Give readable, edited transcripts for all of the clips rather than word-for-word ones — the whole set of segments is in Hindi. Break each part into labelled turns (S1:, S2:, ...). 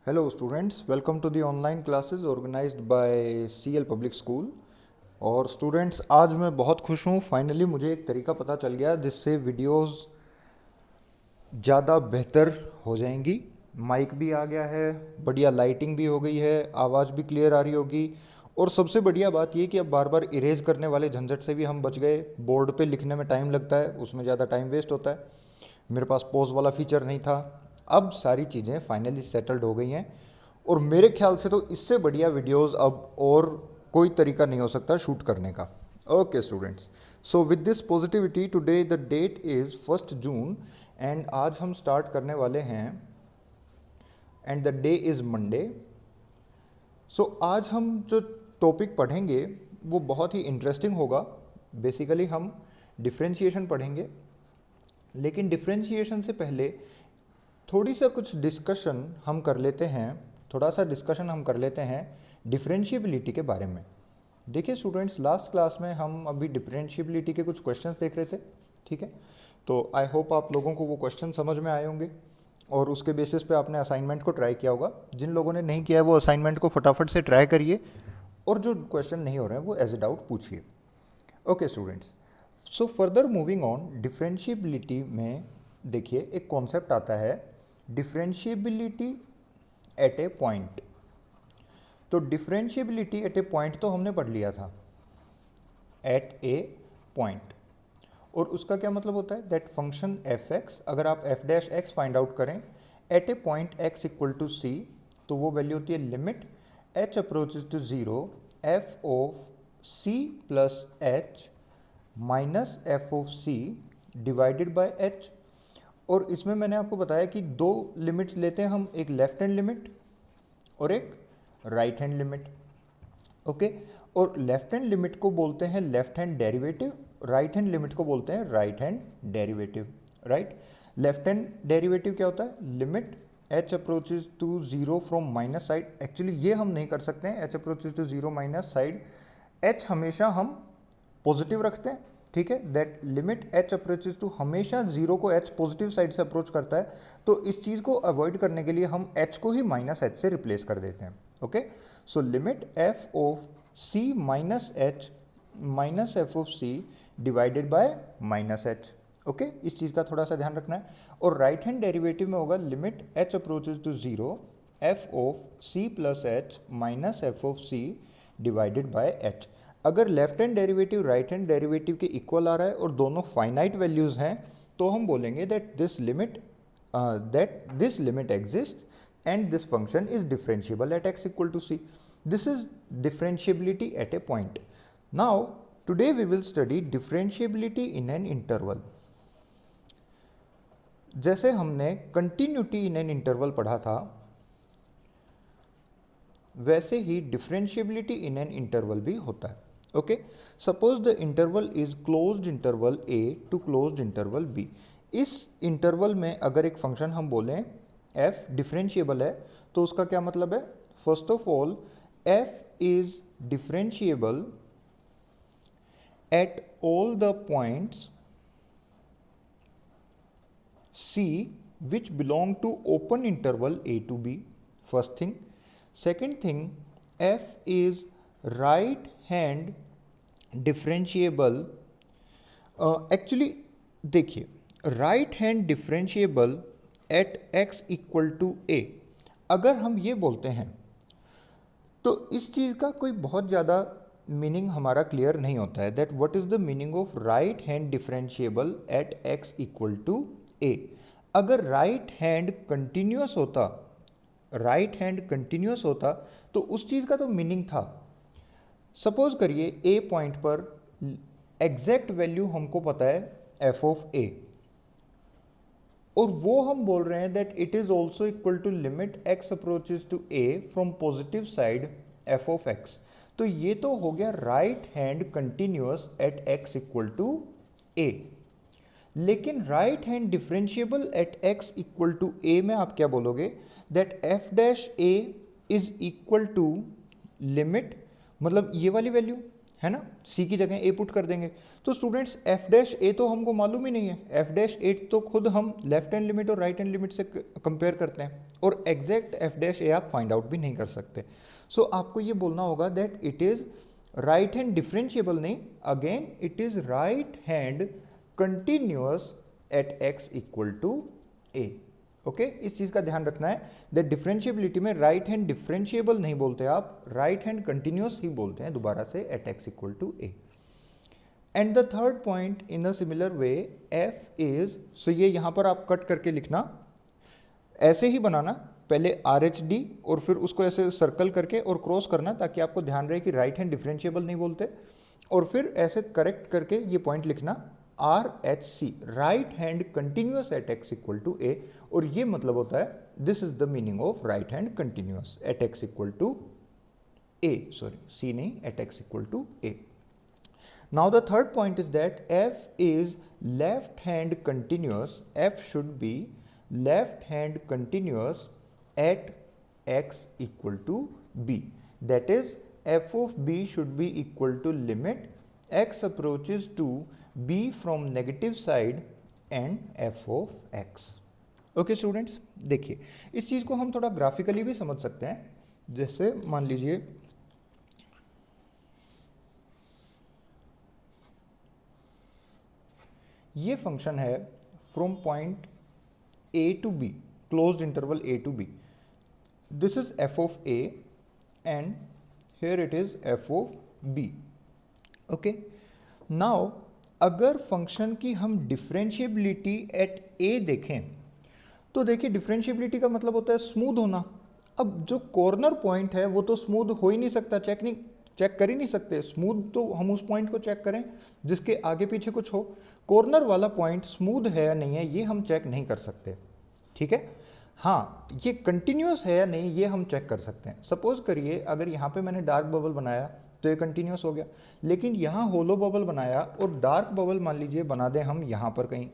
S1: Hello students, welcome to the online classes organized by CL Public School। और स्टूडेंट्स आज मैं बहुत खुश हूँ, फाइनली मुझे एक तरीका पता चल गया जिससे वीडियोस ज़्यादा बेहतर हो जाएंगी। माइक भी आ गया है, बढ़िया लाइटिंग भी हो गई है, आवाज़ भी क्लियर आ रही होगी। और सबसे बढ़िया बात ये कि अब बार बार इरेज करने वाले झंझट से भी हम बच गए। बोर्ड पे लिखने में टाइम लगता है, उसमें ज़्यादा टाइम वेस्ट होता है। मेरे पास पॉज वाला फीचर नहीं था। अब सारी चीज़ें फाइनली सेटल्ड हो गई हैं और मेरे ख्याल से तो इससे बढ़िया वीडियोस अब और कोई तरीका नहीं हो सकता शूट करने का। Okay students, so with this positivity today the date is 1 June and आज हम स्टार्ट करने वाले हैं and the day is Monday. So आज हम जो टॉपिक पढ़ेंगे वो बहुत ही इंटरेस्टिंग होगा। बेसिकली हम डिफ्रेंशिएशन पढ़ेंगे, लेकिन डिफ्रेंशिएशन से पहले थोड़ा सा डिस्कशन हम कर लेते हैं डिफरेंशिएबिलिटी के बारे में। देखिए स्टूडेंट्स, लास्ट क्लास में हम अभी डिफरेंशिएबिलिटी के कुछ क्वेश्चंस देख रहे थे, ठीक है। तो आई होप आप लोगों को वो क्वेश्चन समझ में आए होंगे और उसके बेसिस पे आपने असाइनमेंट को ट्राई किया होगा। जिन लोगों ने नहीं किया है वो असाइनमेंट को फटाफट से ट्राई करिए और जो क्वेश्चन नहीं हो रहे हैं वो एज ए डाउट पूछिए। Okay students, so further moving on, differentiability में देखिए एक कॉन्सेप्ट आता है डिफरेंशिएबिलिटी एट ए पॉइंट। तो डिफरेंशिएबिलिटी एट ए पॉइंट तो हमने पढ़ लिया था, एट ए पॉइंट। और उसका क्या मतलब होता है, दैट फंक्शन एफ एक्स, अगर आप f dash x find out करें at a point x equal to c, तो वो वैल्यू होती है limit h approaches to zero f of c plus h minus f of c divided by h. और इसमें मैंने आपको बताया कि दो लिमिट्स लेते हैं हम, एक लेफ्ट हैंड लिमिट और एक राइट हैंड लिमिट। ओके, और लेफ्ट हैंड लिमिट को बोलते हैं left hand derivative, right hand limit को बोलते हैं right hand derivative. Right, left hand derivative क्या होता है, limit h approaches to zero from minus side. Actually ये हम नहीं कर सकते हैं, h approaches to zero minus side, h हमेशा हम पॉजिटिव रखते हैं, ठीक है। That limit h approaches to, हमेशा जीरो को एच पॉजिटिव साइड से अप्रोच करता है, तो इस चीज़ को अवॉइड करने के लिए हम एच को ही माइनस एच से रिप्लेस कर देते हैं। Okay, so limit f of c minus h minus f of c divided by minus h. Okay, इस चीज़ का थोड़ा सा ध्यान रखना है। और राइट हैंड डेरिवेटिव में होगा limit h approaches to zero f of c plus h minus f of c divided by h. अगर left hand derivative right hand derivative के इक्वल आ रहा है और दोनों फाइनाइट वैल्यूज हैं, तो हम बोलेंगे that this limit exist and this function is differentiable at x equal to c. This is differentiability at a point. Now today we will study differentiability in an interval. जैसे हमने continuity in an interval पढ़ा था, वैसे ही differentiability in an interval भी होता है। Okay, suppose the interval is closed interval a to closed interval b. इस इंटरवल में अगर एक फंक्शन हम बोलें f डिफरेंशिएबल है, तो उसका क्या मतलब है, first of all f is differentiable at all the points c which belong to open interval a to b, first thing. Second thing, f is right hand differentiable. Actually देखिए, right hand differentiable at x equal to a, अगर हम ये बोलते हैं तो इस चीज़ का कोई बहुत ज़्यादा मीनिंग हमारा क्लियर नहीं होता है, that what is the meaning of right hand differentiable at x equal to a। अगर राइट हैंड कंटिन्यूस होता तो उस चीज़ का तो मीनिंग था। सपोज करिए a पॉइंट पर एग्जैक्ट वैल्यू हमको पता है f ऑफ a, और वो हम बोल रहे हैं that it is also equal to limit x approaches to a from positive side f of x। तो ये तो हो गया right hand continuous at x equal to a। लेकिन right hand differentiable at x equal to a में आप क्या बोलोगे, that f dash a is equal to limit, मतलब ये वाली वैल्यू है ना, c की जगह a पुट कर देंगे। तो स्टूडेंट्स f डैश a तो हमको मालूम ही नहीं है, f डैश a तो खुद हम लेफ्ट हैंड लिमिट और राइट हैंड लिमिट से कंपेयर करते हैं। और एग्जैक्ट एफ डैश ए आप फाइंड आउट भी नहीं कर सकते। सो आपको ये बोलना होगा that it is right hand differentiable नहीं, again it is right hand continuous at x equal to a. Okay, इस चीज का ध्यान रखना है दैट डिफरेंशिएबिलिटी में राइट हैंड डिफरेंशिएबल नहीं बोलते आप, राइट हैंड कंटिन्यूअस ही बोलते हैं दोबारा से at x equal to a. And the third point in a similar way f is, so ये यहां पर आप कट करके लिखना, ऐसे ही बनाना, पहले आर एच डी और फिर उसको ऐसे सर्कल करके और क्रॉस करना ताकि आपको ध्यान रहे कि राइट हैंड डिफरेंशिएबल नहीं बोलते, और फिर ऐसे करेक्ट करके ये पॉइंट लिखना R H C, right hand continuous at x equal to a. और ये मतलब होता है this is the meaning of right hand continuous at x equal to a, sorry c नहीं, at x equal to a. Now the third point is that f is left hand continuous, f should be left hand continuous at x equal to b, that is f of b should be equal to limit x approaches to b from negative side and f of x। Okay students, देखिए इस चीज़ को हम थोड़ा ग्राफिकली भी समझ सकते हैं। जैसे मान लीजिए ये फंक्शन है from point A to B, closed interval A to B, this is f of A and here it is f of B. Okay, now अगर फंक्शन की हम डिफरेंशिएबिलिटी एट ए देखें तो देखिए डिफरेंशिएबिलिटी का मतलब होता है स्मूथ होना। अब जो कॉर्नर पॉइंट है वो तो स्मूथ हो ही नहीं सकता, चेक कर ही नहीं सकते। स्मूथ तो हम उस पॉइंट को चेक करें जिसके आगे पीछे कुछ हो, कॉर्नर वाला पॉइंट स्मूथ है या नहीं है ये हम चेक नहीं कर सकते, ठीक है। हाँ, ये कंटिन्यूअस है या नहीं ये हम चेक कर सकते हैं। सपोज करिए अगर यहाँ पे मैंने डार्क बबल बनाया तो ये कंटिन्यूअस हो गया, लेकिन यहाँ होलो बबल बनाया और डार्क बबल मान लीजिए बना दें हम यहाँ पर कहीं,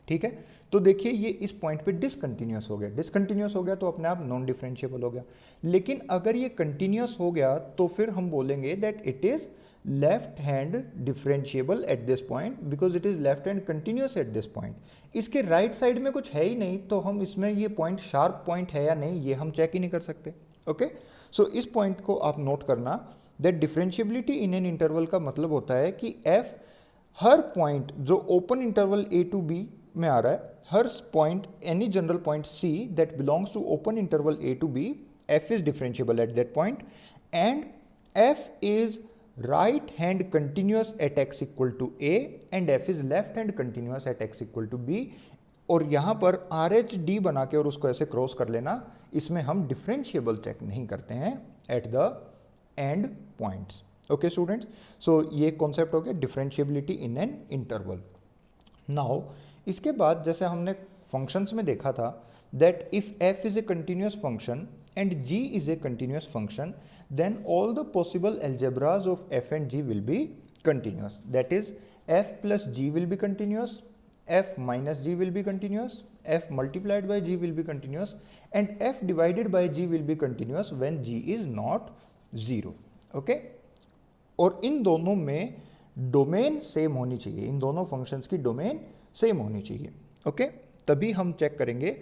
S1: ठीक है, तो देखिए ये इस पॉइंट पे डिसकंटिन्यूअस हो गया। डिसकंटिन्यूअस हो गया तो अपने आप नॉन डिफरेंशिएबल हो गया। लेकिन अगर ये कंटिन्यूअस हो गया तो फिर हम बोलेंगे that it is left hand differentiable at this point because it is left hand continuous at this point. इसके राइट साइड में कुछ है ही नहीं तो हम इसमें ये पॉइंट शार्प पॉइंट है या नहीं ये हम चेक ही नहीं कर सकते। ओके, सो इस पॉइंट को आप नोट करना that differentiability in an interval का मतलब होता है कि एफ हर पॉइंट जो open interval A to b में आ रहा है, हर point any general point c that belongs to open interval A to b, f is differentiable at that point and f is right hand continuous at x equal to a and f is left hand continuous at x equal to b। और यहाँ पर आर एच डी बना के और उसको ऐसे क्रॉस कर लेना, इसमें हम डिफरेंशिएबल चेक नहीं करते हैं at the end points. Okay students, so ये कॉन्सेप्ट हो गया differentiability in an interval. Now इसके बाद जैसे हमने फंक्शंस में देखा था that if f is a continuous function and g is a continuous function, then all the possible algebras of f and g will be continuous. That is, f plus g will be continuous, f minus g will be continuous, f multiplied by g will be continuous, and f divided by g will be continuous when g is not 0. Okay? और इन दोनों में डोमेन सेम होनी चाहिए, इन दोनों फंक्शंस की डोमेन सेम होनी चाहिए। ओके, तभी हम चेक करेंगे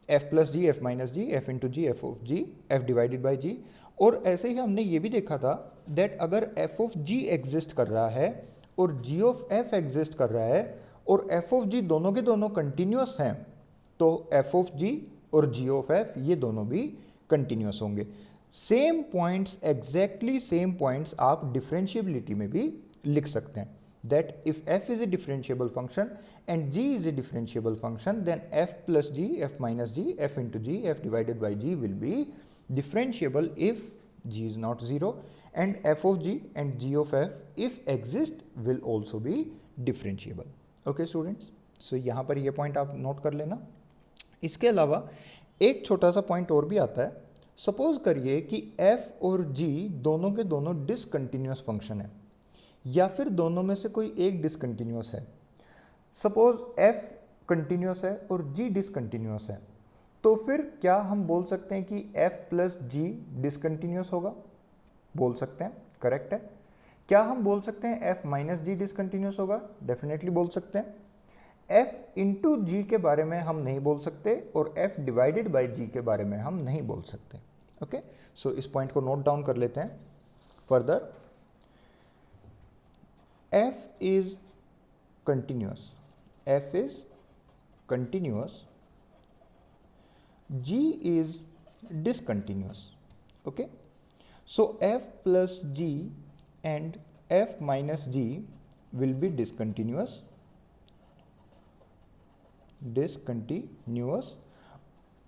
S1: f plus g, f minus g, f into g, f of g, f divided by g. और ऐसे ही हमने ये भी देखा था दैट अगर f ऑफ जी एग्जिस्ट कर रहा है और g ऑफ f एग्जिस्ट कर रहा है और f ऑफ g दोनों के दोनों कंटिन्यूअस हैं तो f ऑफ g और g ऑफ f ये दोनों भी कंटिन्यूअस होंगे। Same points, exactly same points आप डिफरेंशिएबिलिटी में भी लिख सकते हैं that if f is a differentiable function and g is a differentiable function then f plus g, f minus g, f into g, f divided by g will be differentiable if g is not 0 and f of g and g of f if exist will also be differentiable। Okay students, so यहाँ पर ये point आप note कर लेना। इसके अलावा एक छोटा सा point और भी आता है। Suppose करिए कि f और g दोनों के दोनों discontinuous function है या फिर दोनों में से कोई एक डिसकंटिन्यूअस है। सपोज f कंटिन्यूअस है और g डिसकंटिन्यूअस है, तो फिर क्या हम बोल सकते हैं कि f प्लस g डिसकंटिन्यूअस होगा? बोल सकते हैं, करेक्ट है। क्या हम बोल सकते हैं f माइनस g डिसकंटिन्यूअस होगा? डेफिनेटली बोल सकते हैं। f इंटू जी के बारे में हम नहीं बोल सकते और f डिवाइडेड बाई जी के बारे में हम नहीं बोल सकते। ओके, सो इस पॉइंट को नोट डाउन कर लेते हैं। Further, f is continuous, f is continuous, g is discontinuous. Okay, so f plus g and f minus g will be discontinuous,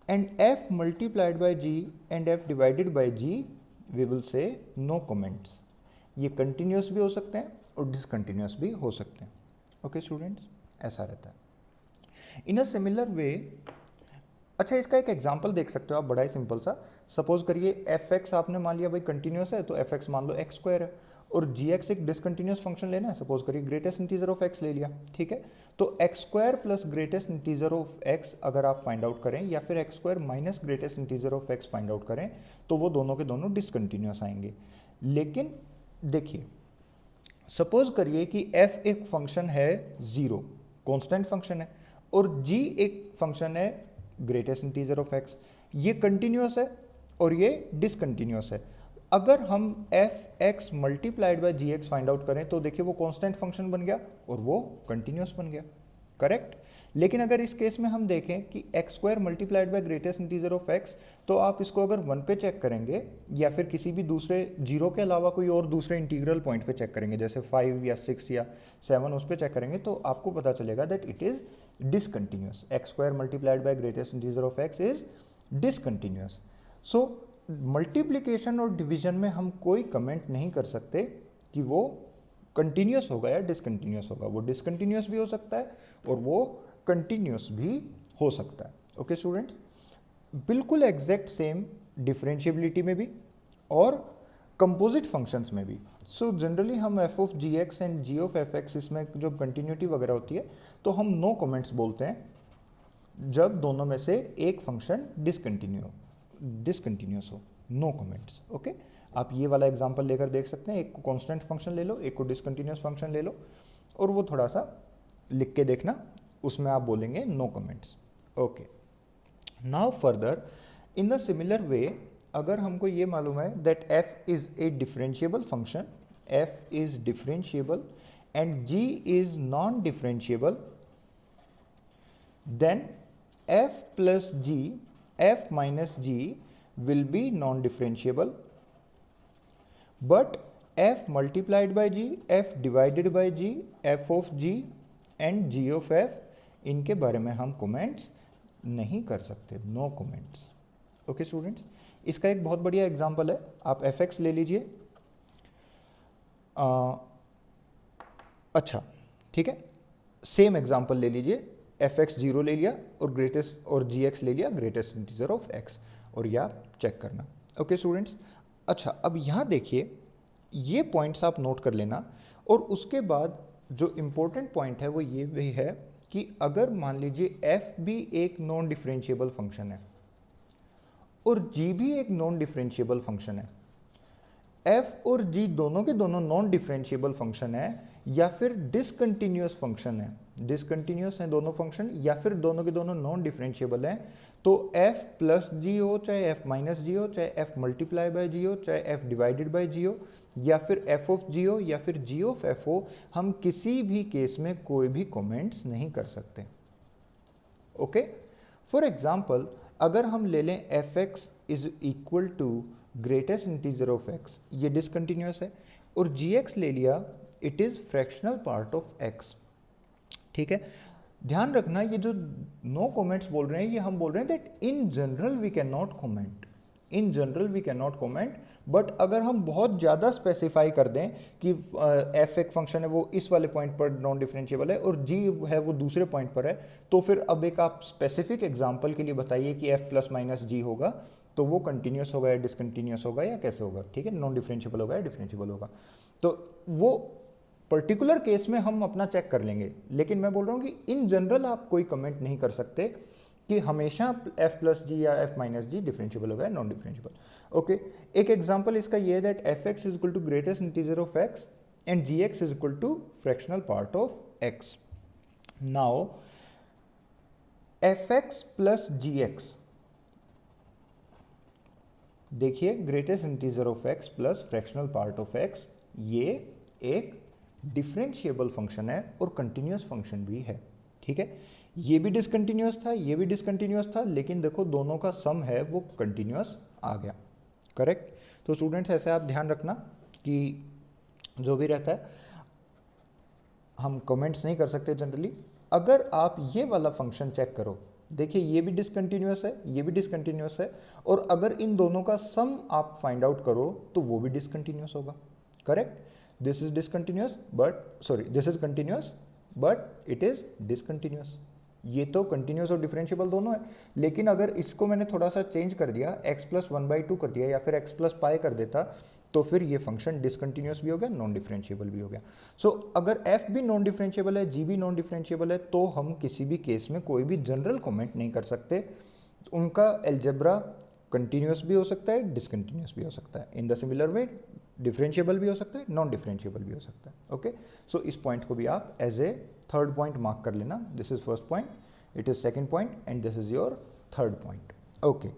S1: and f multiplied by g and f divided by g we will say no comments. ये continuous भी हो सकते हैं और discontinuous भी हो सकते हैं। ओके स्टूडेंट्स, ऐसा रहता है। इन अ सिमिलर वे, अच्छा इसका एक एग्जांपल देख सकते हो आप, बड़ा ही सिंपल सा। सपोज करिए एफ एक्स आपने मान लिया भाई कंटिन्यूस है, तो एफ एक्स मान लो एक्स स्क्वायर है, और जी एक्स एक डिसकंटिन्यूस फंक्शन लेना है। सपोज करिए ग्रेटेस्ट इंटीजर ऑफ एक्स ले लिया, ठीक है। तो x square plus greatest integer of x अगर आप फाइंड आउट करें, या फिर x square minus greatest integer of x find out करें, तो वो दोनों के दोनों डिसकंटिन्यूस आएंगे। लेकिन देखिए, सपोज करिए कि एफ एक फंक्शन है जीरो, कॉन्स्टेंट फंक्शन है, और जी एक फंक्शन है ग्रेटेस्ट इंटीजर ऑफ एक्स। ये कंटिन्यूस है और ये डिसकंटिन्यूस है। अगर हम F X multiplied by G X find out करें, तो देखिए वो कांस्टेंट फंक्शन बन गया और वो कंटिन्यूस बन गया, करेक्ट। लेकिन अगर इस केस में हम देखें कि x square multiplied by greatest integer of x, तो आप इसको अगर 1 पे चेक करेंगे, या फिर किसी भी दूसरे जीरो के अलावा कोई और दूसरे इंटीग्रल पॉइंट पे चेक करेंगे, जैसे 5 या 6 या 7, उस पर चेक करेंगे, तो आपको पता चलेगा that it is discontinuous. X square multiplied by greatest integer of x is discontinuous. So multiplication और डिवीजन में हम कोई कमेंट नहीं कर सकते कि वो कंटिन्यूस होगा या डिसकंटिन्यूस होगा। वो डिसकंटिन्यूस भी हो सकता है और वो कंटिन्यूस भी हो सकता है। ओके स्टूडेंट्स, बिल्कुल एग्जैक्ट सेम डिफरेंशिएबिलिटी में भी और कंपोजिट फंक्शंस में भी। सो जनरली हम f of g x and g of f x, इसमें जो कंटिन्यूटी वगैरह होती है, तो हम नो कमेंट्स बोलते हैं जब दोनों में से एक फंक्शन डिसकंटिन्यूस हो, नो कमेंट्स। ओके, आप ये वाला एग्जांपल लेकर देख सकते हैं। एक को कांस्टेंट फंक्शन ले लो, एक को डिसकंटिन्यूस फंक्शन ले लो, और वो थोड़ा सा लिख के देखना, उसमें आप बोलेंगे no comments. Okay, now further in the similar way, अगर हमको ये मालूम है that f is a differentiable function, f is differentiable and g is non differentiable, then f plus g, f minus g will be non differentiable, but f multiplied by g, f divided by g, f of g and g of f, इनके बारे में हम कमेंट्स नहीं कर सकते, नो कमेंट्स। ओके स्टूडेंट्स, इसका एक बहुत बढ़िया एग्जांपल है, आप एफ एक्स ले लीजिए। अच्छा ठीक है, सेम एग्जांपल ले लीजिए, एफ एक्स जीरो ले लिया और ग्रेटेस्ट, और जी एक्स ले लिया ग्रेटेस्ट इंटीजर ऑफ एक्स, और यह आप चेक करना। ओके स्टूडेंट्स, अच्छा अब यहाँ देखिए, ये पॉइंट्स आप नोट कर लेना, और उसके बाद जो इम्पोर्टेंट पॉइंट है वो ये भी है कि अगर मान लीजिए एफ भी एक नॉन डिफरेंशिएबल फंक्शन है और जी भी एक नॉन डिफरेंशिएबल फंक्शन है, एफ और जी दोनों के दोनों नॉन डिफरेंशिएबल फंक्शन है या फिर डिसकंटिन्यूअस फंक्शन है, डिसकंटिन्यूअस हैं दोनों फंक्शन, या फिर दोनों के दोनों नॉन डिफरेंशिएबल हैं, तो एफ प्लस जी हो, चाहे एफ माइनस जी हो, चाहे एफ मल्टीप्लाई बाय जी हो, चाहे एफ डिवाइडेड बाय जी हो, या फिर एफ ऑफ जी हो, या फिर जी ऑफ एफ हो, हम किसी भी केस में कोई भी कमेंट्स नहीं कर सकते। ओके, फॉर एग्जांपल अगर हम ले लें f x is equal to greatest integer of x, ये डिसकंटिन्यूअस है, और जी एक्स ले लिया, it is fractional part of x. ठीक है, ध्यान रखना ये जो नो कमेंट्स बोल रहे हैं, ये हम बोल रहे हैं that in general we can not comment, in general we can not comment, but अगर हम बहुत ज़्यादा स्पेसिफाई कर दें कि एफ एक फंक्शन है वो इस वाले पॉइंट पर नॉन डिफरेंशिएबल है और जी है वो दूसरे पॉइंट पर है, तो फिर अब एक आप स्पेसिफिक एग्जांपल के लिए बताइए कि एफ प्लस माइनस जी होगा, तो वो कंटिन्यूस होगा या डिसकंटिन्यूस होगा या कैसे होगा, ठीक है, नॉन डिफरेंशिएबल होगा या डिफरेंशिएबल होगा, तो वो पर्टिकुलर केस में हम अपना चेक कर लेंगे। लेकिन मैं बोल रहा हूँ कि इन जनरल आप कोई कमेंट नहीं कर सकते कि हमेशा एफ प्लस जी या एफ माइनस जी डिफरेंशिएबल होगा या नॉन डिफरेंशिएबल। ओके, एक एग्जांपल इसका ये है that f x is equal to greatest integer of x and g x is equal to fractional part of x. Now f x plus g x, देखिए greatest integer of x plus fractional part of x, ये एक डिफरेंशिएबल फंक्शन है और कंटिन्यूस फंक्शन भी है, ठीक है। ये भी डिसकंटिन्यूस था, ये भी डिसकंटिन्यूस था, लेकिन देखो दोनों का सम है वो कंटिन्यूस आ गया, करेक्ट। तो स्टूडेंट्स ऐसे आप ध्यान रखना कि जो भी रहता है हम कमेंट्स नहीं कर सकते जनरली। अगर आप ये वाला फंक्शन चेक करो, देखिए ये भी डिसकंटिन्यूस है, ये भी डिसकंटिन्यूस है, और अगर इन दोनों का सम आप फाइंड आउट करो तो वो भी डिसकंटिन्यूस होगा, correct. This is discontinuous but sorry this is continuous but it is discontinuous. ये तो कंटिन्यूस और डिफरेंशिएबल दोनों है, लेकिन अगर इसको मैंने थोड़ा सा चेंज कर दिया, x प्लस 1/2 कर दिया या फिर x प्लस पाई कर देता, तो फिर ये फंक्शन डिसकंटिन्यूस भी हो गया, नॉन डिफरेंशिएबल भी हो गया। सो अगर f भी नॉन डिफरेंशिएबल है, g भी नॉन डिफरेंशिएबल है, तो हम किसी भी केस में कोई भी जनरल कमेंट नहीं कर सकते। उनका एल्जेब्रा कंटिन्यूस भी हो सकता है, डिसकंटिन्यूस भी हो सकता है। इन द सिमिलर वे डिफरेंशिएबल भी हो सकता है, नॉन डिफरेंशिएबल भी हो सकता है, ओके। सो इस पॉइंट को भी आप as a third point mark कर लेना। This is first point, it is second point and this is your third point, okay.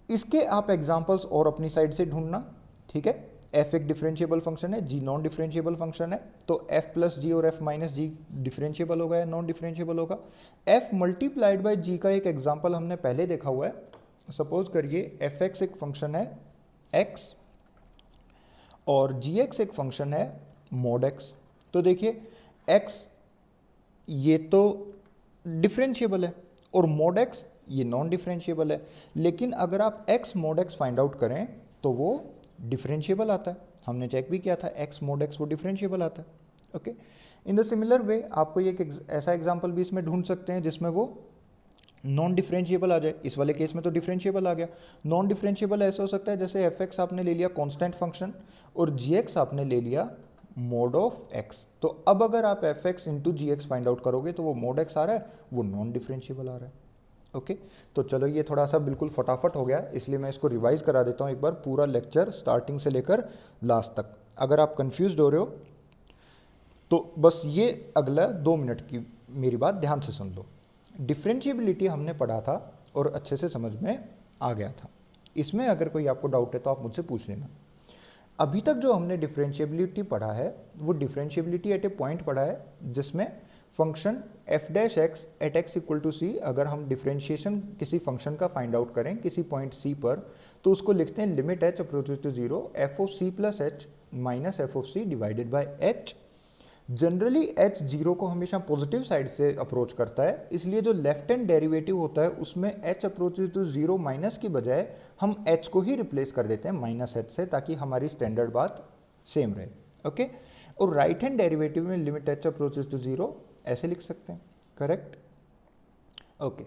S1: इसके आप एग्जांपल्स और अपनी साइड से ढूंढना, ठीक है। f एक डिफरेंशिएबल फंक्शन है, g नॉन डिफरेंशिएबल फंक्शन है, तो f प्लस जी और f माइनस जी डिफरेंशिएबल होगा या नॉन डिफरेंशिएबल होगा। f मल्टीप्लाइड बाय g का एक एग्जांपल हमने पहले देखा हुआ है। सपोज करिए fx एक फंक्शन है x और gx एक फंक्शन है mod x। तो देखिए x ये तो डिफरेंशिएबल है और mod x ये नॉन डिफरेंशिएबल है, लेकिन अगर आप x mod x find out करें तो वो डिफरेंशिएबल आता है। हमने चेक भी किया था, x mod x वो डिफरेंशिएबल आता है, ओके। इन द सिमिलर वे आपको ये एक ऐसा एग्जांपल भी इसमें ढूंढ सकते हैं जिसमें वो नॉन डिफरेंशिएबल आ जाए। इस वाले केस में तो डिफरेंशिएबल आ गया। नॉन डिफरेंशिएबल ऐसा हो सकता है जैसे fx आपने ले लिया कांस्टेंट फंक्शन और gx आपने ले लिया mod ऑफ x। तो अब अगर आप fx into gx find out करोगे तो वो mod x आ रहा है, वो नॉन डिफरेंशिएबल आ रहा है, ओके। तो चलो ये थोड़ा सा बिल्कुल फटाफट हो गया, इसलिए मैं इसको रिवाइज करा देता हूँ एक बार पूरा लेक्चर स्टार्टिंग से लेकर लास्ट तक। अगर आप कंफ्यूज हो रहे हो तो बस ये अगला 2 मिनट की मेरी बात ध्यान से सुन लो। डिफरेंशिएबिलिटी हमने पढ़ा था और अच्छे से समझ में आ गया था। इसमें अगर कोई आपको डाउट है तो आप मुझसे पूछ लेना। अभी तक जो हमने डिफरेंशिएबिलिटी पढ़ा है वो डिफरेंशिएबिलिटी एट ए पॉइंट पढ़ा है जिसमें function f dash x at x equal to c, अगर हम डिफरेंशिएशन किसी फंक्शन का फाइंड आउट करें किसी पॉइंट c पर, तो उसको लिखते हैं limit h approaches to 0 f of c plus h minus f of c divided by h. Generally h 0 को हमेशा पॉजिटिव साइड से अप्रोच करता है, इसलिए जो लेफ्ट हैंड डेरिवेटिव होता है उसमें h अप्रोचेस टू 0 माइनस की बजाय हम h को ही रिप्लेस कर देते हैं माइनस h से, ताकि हमारी स्टैंडर्ड बात सेम रहे, ओके। और राइट हैंड डेरिवेटिव में लिमिट h अप्रोचेस टू 0 ऐसे लिख सकते हैं, correct, okay.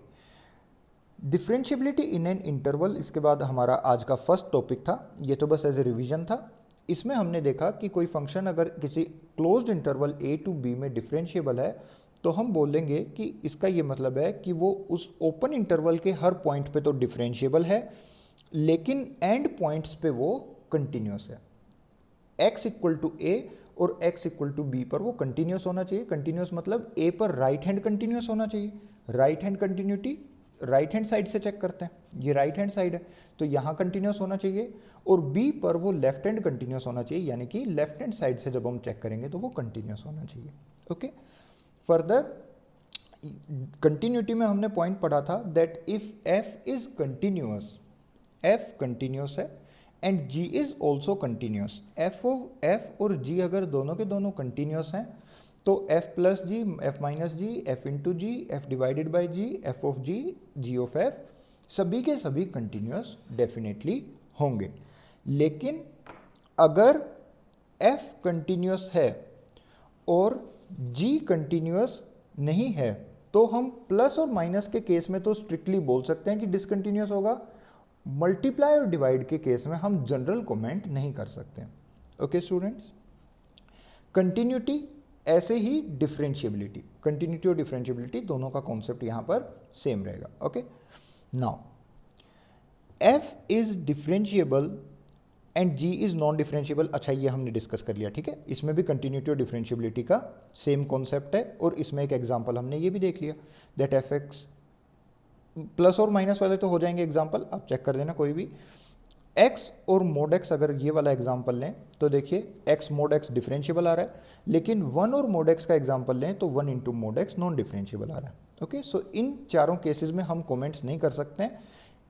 S1: Differentiability in an interval इसके बाद हमारा आज का फर्स्ट टॉपिक था। ये तो बस एज ए रिवीजन था। इसमें हमने देखा कि कोई फंक्शन अगर किसी closed interval a to b में डिफरेंशिएबल है तो हम बोलेंगे कि इसका ये मतलब है कि वो उस ओपन इंटरवल के हर पॉइंट पे तो डिफरेंशिएबल है, लेकिन एंड पॉइंट्स पे वो कंटिन्यूस है। x इक्वल टू a और x इक्वल टू b पर वो कंटिन्यूस होना चाहिए। कंटिन्यूस मतलब a पर राइट हैंड कंटिन्यूस होना चाहिए। Right hand continuity right hand side से चेक करते हैं, ये राइट हैंड साइड है तो यहाँ कंटिन्यूस होना चाहिए, और b पर वो लेफ्ट हैंड कंटिन्यूस होना चाहिए, यानी कि लेफ्ट हैंड साइड से जब हम चेक करेंगे तो वो कंटिन्यूस होना चाहिए, ओके। फर्दर कंटिन्यूटी में हमने पॉइंट पढ़ा था that if f is continuous, f continuous है and g is also continuous. f और g अगर दोनों के दोनों कंटिन्यूस हैं तो f plus g, f minus g, f into g, f divided by g, f of g, g of f सभी के सभी कंटिन्यूस डेफिनेटली होंगे। लेकिन अगर f कंटिन्यूस है और g कंटिन्यूस नहीं है तो हम प्लस और माइनस के केस में तो स्ट्रिक्टली बोल सकते हैं कि डिसकंटिन्यूस होगा। मल्टीप्लाई और डिवाइड के केस में हम जनरल कमेंट नहीं कर सकते, ओके स्टूडेंट्स। कंटिन्यूटी ऐसे ही डिफरेंशिएबिलिटी, कंटिन्यूटी और डिफरेंशिएबिलिटी दोनों का कॉन्सेप्ट यहां पर सेम रहेगा, okay. Now f is differentiable and g is non differentiable. अच्छा ये हमने डिस्कस कर लिया, ठीक है। इसमें भी कंटिन्यूटी और डिफरेंशिएबिलिटी का सेम कॉन्सेप्ट है और इसमें एक एग्जांपल हमने ये भी देख लिया दैट f एक्स प्लस और माइनस वाले तो हो जाएंगे एग्जाम्पल, आप चेक कर देना कोई भी। एक्स और मोड एक्स अगर ये वाला एग्जाम्पल लें तो देखिए एक्स मोड एक्स डिफरेंशियबल आ रहा है, लेकिन वन और मोड एक्स का एग्जाम्पल लें तो one into mod x non differentiable आ रहा है। ओके, सो इन चारों केसेस में हम कमेंट्स नहीं कर सकते हैं,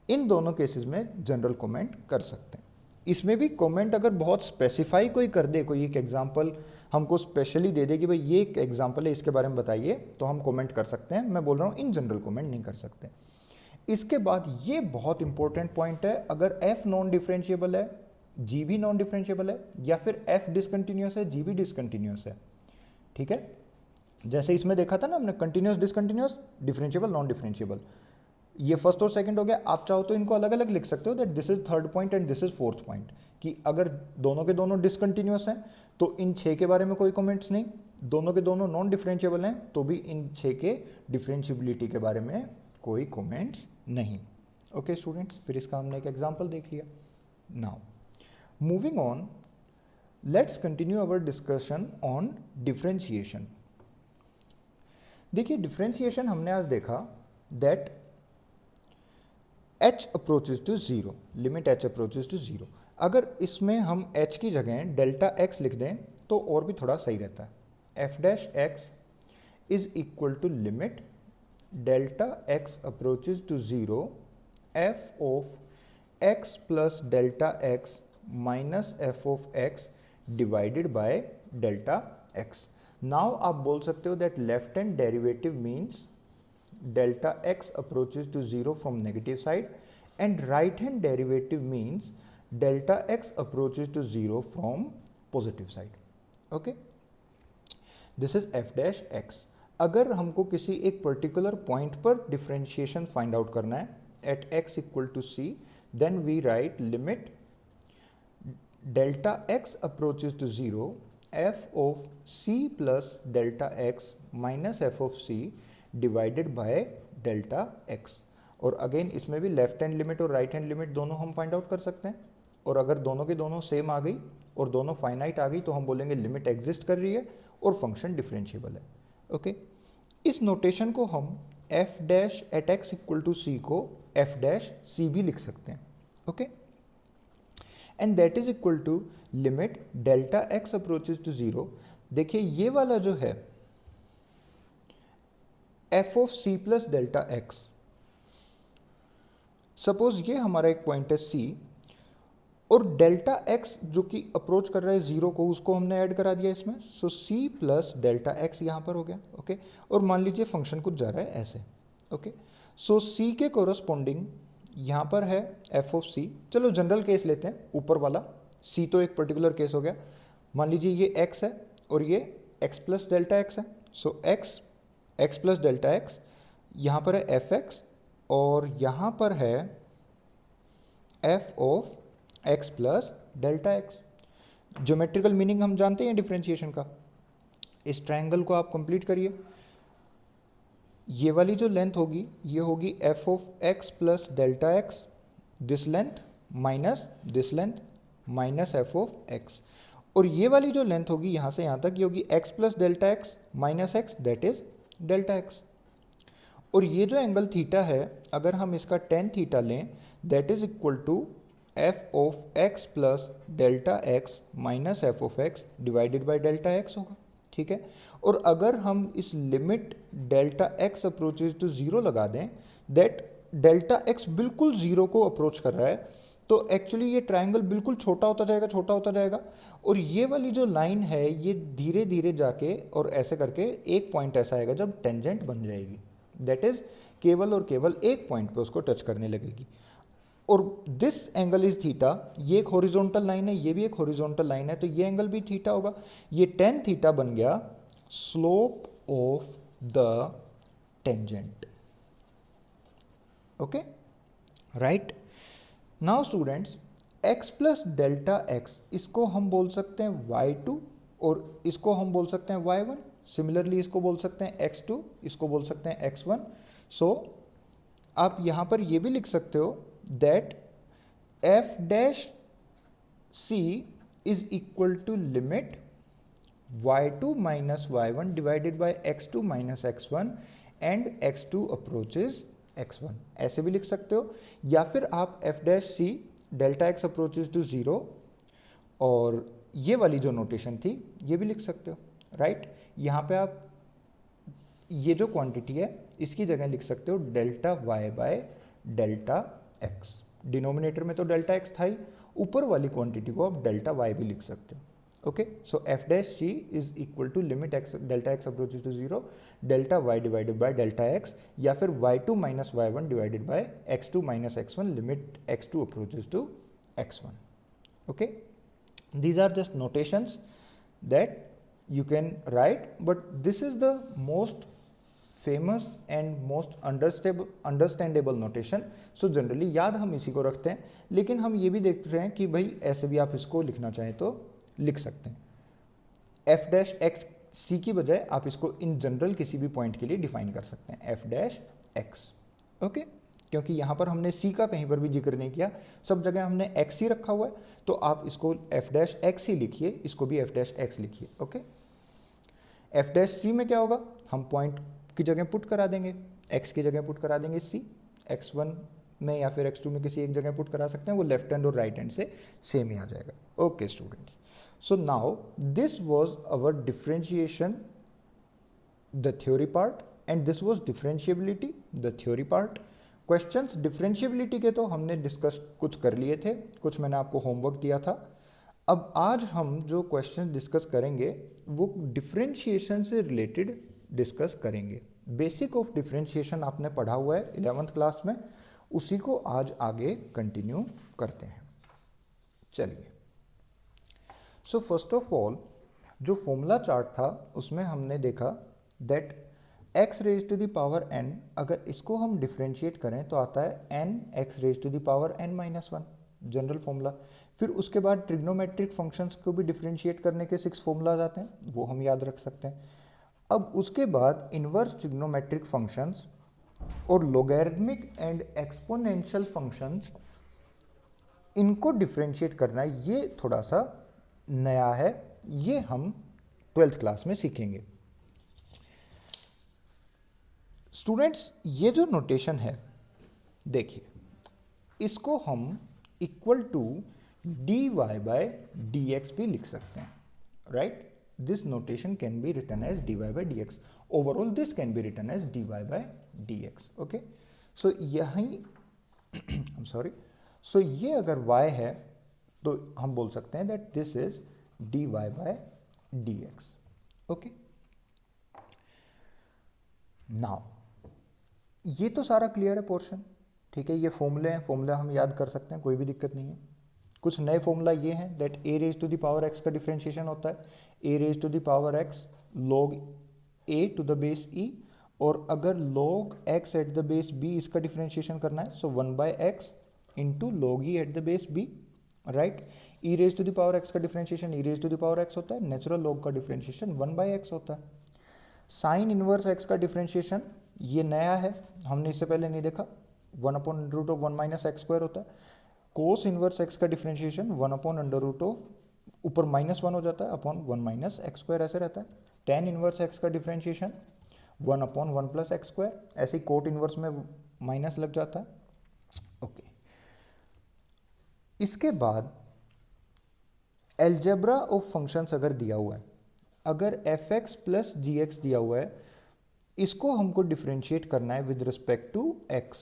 S1: इन दोनों केसेस में जनरल कमेंट कर सकते हैं। इसमें भी कमेंट अगर बहुत स्पेसिफाई कोई कर दे, कोई एक एग्जाम्पल हमको स्पेशली दे दे कि भाई ये एक एग्जाम्पल है इसके बारे में बताइए, तो हम कमेंट कर सकते हैं। मैं बोल रहा हूँ इन जनरल कमेंट नहीं कर सकते। इसके बाद ये बहुत इंपॉर्टेंट पॉइंट है, अगर f नॉन डिफरेंशिएबल है, g भी नॉन डिफरेंशिएबल है, या फिर f डिसकंटिन्यूअस है, g भी डिसकंटिन्यूअस है, ठीक है। जैसे इसमें देखा था ना हमने, continuous discontinuous differentiable non differentiable, ये फर्स्ट और सेकंड हो गया। आप चाहो तो इनको अलग अलग लिख सकते हो, that this is third point and this is fourth point, कि अगर दोनों के दोनों डिसकंटिन्यूअस हैं तो इन 6 के बारे में कोई कमेंट्स नहीं, दोनों के दोनों नॉन डिफरेंशिएबल हैं तो भी इन 6 के डिफरेंशिएबिलिटी के बारे में कोई कमेंट्स नहीं। ओके स्टूडेंट्स, फिर इसका हमने एक एग्जांपल देख लिया। Now moving on, let's continue our discussion on differentiation. देखिए डिफरेंशिएशन हमने आज देखा that h approaches to zero, limit h approaches to zero. अगर इसमें हम h की जगह डेल्टा x लिख दें तो और भी थोड़ा सही रहता है। f dash x is equal to limit delta x approaches to zero f of x plus delta x minus f of x divided by delta x। Now आप बोल सकते हो that left hand derivative means delta x approaches to 0 from negative side and right hand derivative means delta x approaches to 0 from positive side. Okay, this is f dash x. अगर हमको किसी एक पर्टिकुलर पॉइंट पर डिफरेंशिएशन फाइंड आउट करना है at x equal to c, then we write limit delta x approaches to 0 f of c plus delta x minus f of c divided by delta x। और अगेन इसमें भी लेफ्ट हैंड लिमिट और राइट हैंड लिमिट दोनों हम फाइंड आउट कर सकते हैं, और अगर दोनों के दोनों सेम आ गई और दोनों फाइनाइट आ गई तो हम बोलेंगे लिमिट एग्जिस्ट कर रही है और फंक्शन डिफरेंशिएबल है। ओके, इस नोटेशन को हम f dash at x equal to c को f डैश c भी लिख सकते हैं। Okay, and that is equal to limit delta x approaches to 0। देखिए ये वाला जो है f of c plus delta x, suppose ये हमारा एक पॉइंट है c और डेल्टा x जो कि अप्रोच कर रहा है 0 को, उसको हमने ऐड करा दिया इसमें, सो c प्लस डेल्टा x यहाँ पर हो गया। ओके, और मान लीजिए फंक्शन कुछ जा रहा है ऐसे। ओके, सो c के कोरस्पॉन्डिंग यहाँ पर है f ऑफ c। चलो जनरल केस लेते हैं, ऊपर वाला c तो एक पर्टिकुलर केस हो गया। मान लीजिए ये x है और ये x प्लस डेल्टा x है, सो x प्लस डेल्टा x, यहाँ पर है fx और यहाँ पर है f of x plus delta x। Geometrical meaning हम जानते हैं डिफरेंशिएशन का। इस ट्रायंगल को आप कंप्लीट करिए, ये वाली जो लेंथ होगी ये होगी f of x plus delta x, this length minus this length minus f of x, और ये वाली जो लेंथ होगी यहाँ से यहाँ तक ये होगी x plus delta x minus x, that is delta x। और ये जो एंगल थीटा है अगर हम इसका टेन थीटा लें that is equal to f of x plus delta x minus f of x divided by delta x होगा। ठीक है, और अगर हम इस limit delta x approaches to 0 लगा दें दैट डेल्टा x बिल्कुल 0 को अप्रोच कर रहा है, तो एक्चुअली ये ट्रायंगल बिल्कुल छोटा होता जाएगा, छोटा होता जाएगा, और ये वाली जो लाइन है ये धीरे धीरे जाके और ऐसे करके एक पॉइंट ऐसा आएगा जब टेंजेंट बन जाएगी, दैट इज केवल और केवल एक पॉइंट पे उसको टच करने लगेगी। और दिस एंगल इज थीटा, ये एक हॉरिजॉन्टल लाइन है, ये भी एक हॉरिजॉन्टल लाइन है, तो ये एंगल भी थीटा होगा। ये टेन थीटा बन गया slope of the tangent. Okay, right. Now students, x plus delta x इसको हम बोल सकते हैं y2 और इसको हम बोल सकते हैं y1। सिमिलरली इसको बोल सकते हैं x2, इसको बोल सकते हैं x1। सो आप यहाँ पर ये भी लिख सकते हो that f dash c is equal to limit y2 minus y1 divided by x2 minus x1 and x2 approaches x1 ऐसे भी लिख सकते हो, या फिर आप f dash c delta x approaches to 0 और ये वाली जो नोटेशन थी ये भी लिख सकते हो, राइट। यहाँ पे आप ये जो क्वांटिटी है इसकी जगह लिख सकते हो delta y bye delta x। Denominator में तो डेल्टा x था ही, ऊपर वाली क्वांटिटी को आप डेल्टा y भी लिख सकते हो। Okay, so f dash c is equal to limit x delta x approaches to 0 delta y divided by delta x, या फिर y2 minus y1 divided by x2 minus x1 limit x2 approaches to x1। Okay, these are just notations that you can write, but this is the most famous and most understandable notation. So generally याद हम इसी को रखते हैं, लेकिन हम ये भी देख रहे हैं कि भाई ऐसे भी आप इसको लिखना चाहें तो लिख सकते हैं। f डैश एक्स सी की बजाय आप इसको इन जनरल किसी भी पॉइंट के लिए डिफाइन कर सकते हैं f डैश एक्स। ओके, क्योंकि यहाँ पर हमने c का कहीं पर भी जिक्र नहीं किया, सब जगह हमने x ही रखा हुआ है, तो आप इसको f डैश एक्स ही लिखिए, इसको भी f डैश एक्स लिखिए। ओके, f डैश c में क्या होगा, हम पॉइंट की जगह पुट करा देंगे, x की जगह पुट करा देंगे c, x1 में या फिर x2 में किसी एक जगह पुट करा सकते हैं, वो लेफ्ट हैंड और राइट हैंड से सेम ही आ जाएगा। Okay students, so now this was our differentiation the theory part and this was differentiability the theory part. Questions differentiability के तो हमने डिस्कस कुछ कर लिए थे, कुछ मैंने आपको होमवर्क दिया था। अब आज हम जो क्वेश्चन डिस्कस करेंगे वो डिफरेंशिएशन से रिलेटेड डिस्कस करेंगे। बेसिक ऑफ डिफरेंशिएशन आपने पढ़ा हुआ है 11th क्लास में, उसी को आज आगे कंटिन्यू करते हैं। चलिए, सो फर्स्ट ऑफ ऑल जो फॉर्मूला चार्ट था उसमें हमने देखा that x raise to the power n, अगर इसको हम डिफरेंशिएट करें तो आता है n x raise to the power n minus 1, general formula. फिर उसके बाद ट्रिग्नोमेट्रिक फंक्शंस को भी डिफरेंशिएट करने के 6 फॉर्मूलाज आते हैं, वो हम याद रख सकते हैं। अब उसके बाद इन्वर्स ट्रिग्नोमेट्रिक फंक्शंस और लोगैरिथमिक एंड एक्सपोनेंशियल फंक्शंस, इनको डिफरेंशिएट करना ये थोड़ा सा नया है, ये हम 12th क्लास में सीखेंगे। स्टूडेंट्स, ये जो नोटेशन है देखिए, इसको हम equal to dy by dx भी लिख सकते हैं, right. This notation can be written as dy by dx। Overall this can be written as dy by dx। Okay, so यही सो ये अगर y है तो हम बोल सकते हैं that this is dy by dx। Okay, now ये तो सारा क्लियर है पोर्शन, ठीक है। ये फॉर्मूले हैं, फॉर्मूला हम याद कर सकते हैं, कोई भी दिक्कत नहीं है। कुछ नए फॉर्मूला ये हैं that a raise to the power x का डिफरेंशिएशन होता है a raise to the power x log a to the base e, और अगर log x at the base b इसका डिफरेंशिएशन करना है so 1 by x into log e at the base b, right. e raise to the power x का differentiation e raise to the power x होता है, नेचुरल log का डिफरेंशिएशन 1 बाय x होता है। साइन इनवर्स x का डिफरेंशिएशन ये नया है, हमने इससे पहले नहीं देखा, 1 upon root of 1 minus x square होता है। कोस इनवर्स x का differentiation 1 upon under root of ऊपर -1 हो जाता है अपॉन 1 माइनस एक्स स्क्वायर ऐसे रहता है। टेन इनवर्स x का differentiation 1 upon 1 plus x square, ऐसे ही कोट इनवर्स में माइनस लग जाता है। ओके, इसके बाद एल्जेब्रा ऑफ फंक्शंस अगर दिया हुआ है, अगर fx प्लस gx दिया हुआ है, इसको हमको डिफरेंशिएट करना है विद रिस्पेक्ट टू x,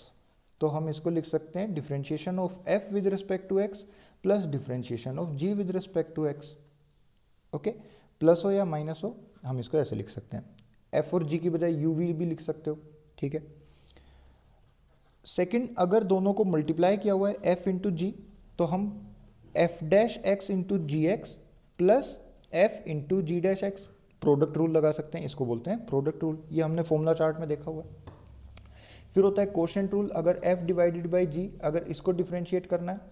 S1: तो हम इसको लिख सकते हैं differentiation of f with respect to x plus differentiation of g with respect to x। Okay, plus हो या माइनस हो, हम इसको ऐसे लिख सकते हैं। f और g की बजाय u भी लिख सकते हो, ठीक है। सेकंड, अगर दोनों को मल्टीप्लाई किया हुआ है f इंटू जी, तो हम f डैश x इंटू जी एक्स प्लस f इंटू जी डैश एक्स, प्रोडक्ट रूल लगा सकते हैं, इसको बोलते हैं प्रोडक्ट रूल। ये हमने फॉर्मूला चार्ट में देखा हुआ है। फिर होता है कोशेंट रूल, अगर f डिवाइडेड बाई g, अगर इसको डिफरेंशिएट करना है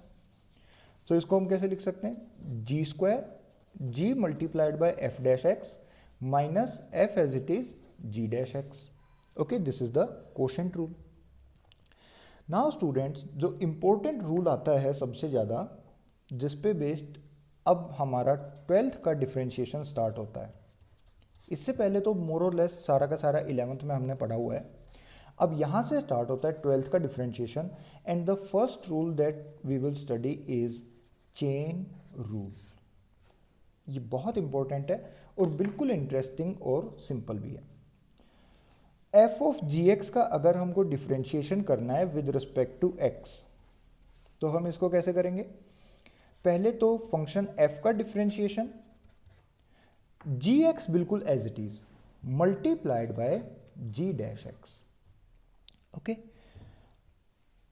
S1: तो इसको हम कैसे लिख सकते हैं, g square g multiplied by f dash x minus f as it is g dash x. Okay, this is the quotient rule. Now students, जो इंपॉर्टेंट रूल आता है सबसे ज़्यादा, जिस पे बेस्ड अब हमारा 12th का डिफरेंशिएशन स्टार्ट होता है। इससे पहले तो मोर और लेस सारा का सारा 11th में हमने पढ़ा हुआ है। अब यहाँ से स्टार्ट होता है 12th का differentiation and the first rule that we will study is chain rule. ये बहुत इंपॉर्टेंट है और बिल्कुल इंटरेस्टिंग और सिंपल भी है। एफ ऑफ जी एक्स का अगर हमको डिफरेंशिएशन करना है विद रिस्पेक्ट टू एक्स तो हम इसको कैसे करेंगे? पहले तो फंक्शन एफ का डिफरेंशिएशन जी एक्स बिल्कुल as it is multiplied by g dash x. Okay,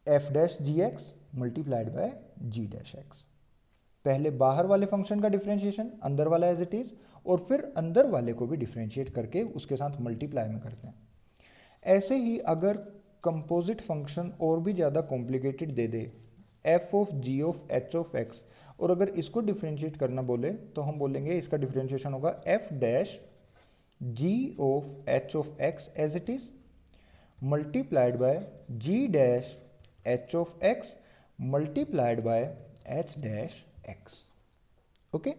S1: f dash g x multiplied by g dash x. पहले बाहर वाले फंक्शन का डिफरेंशिएशन, अंदर वाला एज इट इज, और फिर अंदर वाले को भी डिफरेंशिएट करके उसके साथ मल्टीप्लाई में करते हैं। ऐसे ही अगर कंपोजिट फंक्शन और भी ज़्यादा कॉम्प्लिकेटेड दे दे, f of g of h of x, और अगर इसको डिफरेंशिएट करना बोले तो हम बोलेंगे इसका डिफरेंशिएशन होगा f dash g of h of x as it is multiplied by g dash h of x multiplied by h dash x. Okay,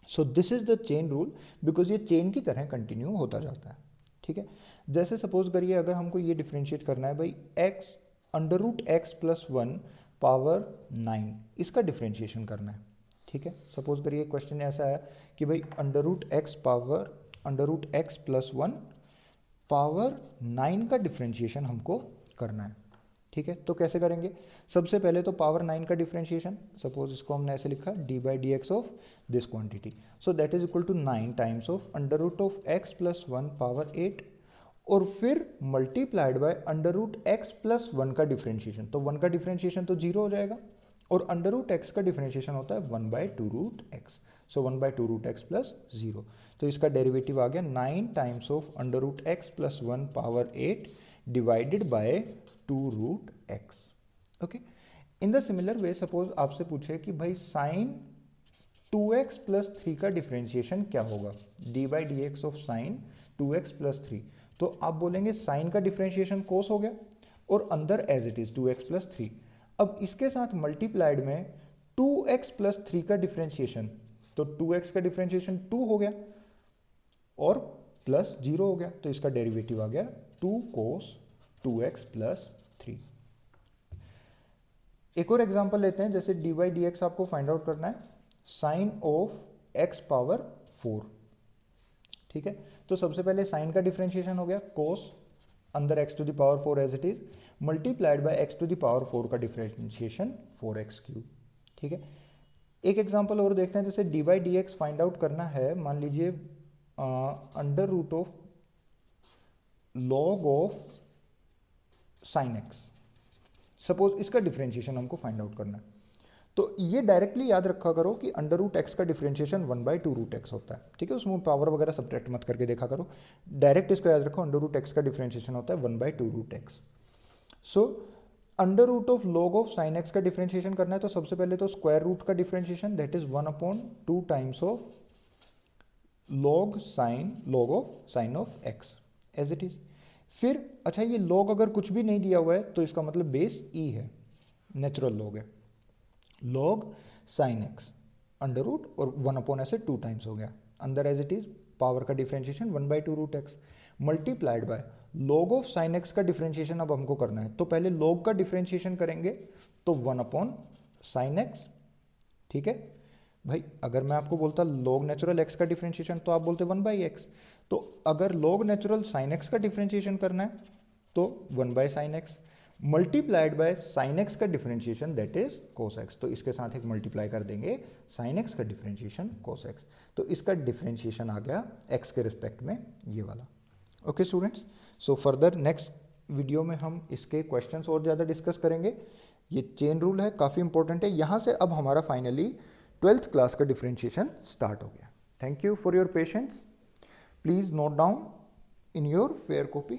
S1: so this is the chain rule because ये चेन की तरह कंटिन्यू होता जाता है। ठीक है, जैसे सपोज करिए अगर हमको ये डिफरेंशिएट करना है भाई x under root x plus 1 power 9, इसका डिफरेंशिएशन करना है। ठीक है, सपोज करिए क्वेश्चन ऐसा है कि भाई under root x plus 1 power 9 का डिफरेंशिएशन हमको करना है। ठीक है, तो कैसे करेंगे? सबसे पहले तो पावर 9 का डिफरेंशिएशन, सपोज इसको हमने ऐसे लिखा d by d x of this quantity, so that is equal to 9 times of under root of x plus 1 power 8, और फिर multiplied by under root x plus 1 का डिफरेंशिएशन। तो 1 का डिफरेंशिएशन तो 0 हो जाएगा, और अंडर रूट एक्स का डिफरेंशिएशन होता है 1 by two root x, so 1 by two root x plus 0। तो इसका डेरिवेटिव आ गया 9 times of under root x plus 1 power 8 divided by two root x. Okay, in the similar way suppose आपसे पूछे कि भाई साइन 2x प्लस 3 का डिफरेंशिएशन क्या होगा? D by d x of sine 2x plus 3, तो आप बोलेंगे साइन का डिफरेंशिएशन कोस हो गया और अंदर as it is 2x plus 3। अब इसके साथ मल्टीप्लाइड में 2x प्लस 3 का डिफरेंशिएशन, तो 2x का डिफरेंशिएशन 2 हो गया और प्लस 0 हो गया, तो इसका डेरिवेटिव आ गया 2 कोस 2x प्लस 3। एक और एग्जांपल लेते हैं, जैसे डी बाई डी एक्स आपको फाइंड आउट करना है साइन ऑफ x पावर 4। ठीक है, तो सबसे पहले साइन का डिफरेंशिएशन हो गया कोस अंदर x to the power 4 as it is multiplied by x to the power 4 का डिफरेंशिएशन 4x क्यूब। ठीक है, एक एग्जांपल और देखते हैं, जैसे d by d x find out करना है, मान लीजिए under root of log of sine x, suppose इसका डिफरेंशिएशन हमको फाइंड आउट करना है। तो ये डायरेक्टली याद रखा करो कि अंडर रूट एक्स का differentiation 1 by two root x होता है। ठीक है, उसमें पावर वगैरह सब्ट्रैक्ट मत करके देखा करो, डायरेक्ट इसको याद रखो, अंडर रूट एक्स का डिफरेंशिएशन होता है 1 by two root x. So under root of log of sine x का डिफरेंशिएशन करना है, तो सबसे पहले तो स्क्वायर रूट का differentiation that is 1/2 times of log of sine of x as it is. फिर अच्छा, ये लॉग अगर कुछ भी नहीं दिया हुआ है तो इसका मतलब बेस ई है, नेचुरल लॉग है, log sine x under root और 1 ऐसे 2 टाइम्स हो गया, अंदर एज इट इज पावर का differentiation 1 by two root x multiplied by log of sine x का डिफरेंशिएशन अब हमको करना है, तो पहले लॉग का डिफरेंशिएशन करेंगे तो 1 साइन एक्स। ठीक है भाई, अगर मैं आपको बोलता लॉग नेचुरल एक्स का डिफरेंशिएशन तो आप बोलते 1 बाई एक्स, तो अगर लॉग नेचुरल साइन एक्स का डिफरेंशिएशन करना है तो 1 by sine x multiplied by sine x का differentiation that is cos x, तो इसके साथ एक मल्टीप्लाई कर देंगे साइन एक्स का डिफरेंशिएशन कोस एक्स, तो इसका डिफरेंशिएशन आ गया एक्स के रिस्पेक्ट में ये वाला। Okay students, so further next video में हम इसके क्वेश्चंस और ज़्यादा डिस्कस करेंगे। ये चेन रूल है, काफ़ी इंपॉर्टेंट है, यहाँ से अब हमारा फाइनली 12th क्लास का डिफरेंशिएशन स्टार्ट हो गया। Thank you for your patience, please note down in your fair copy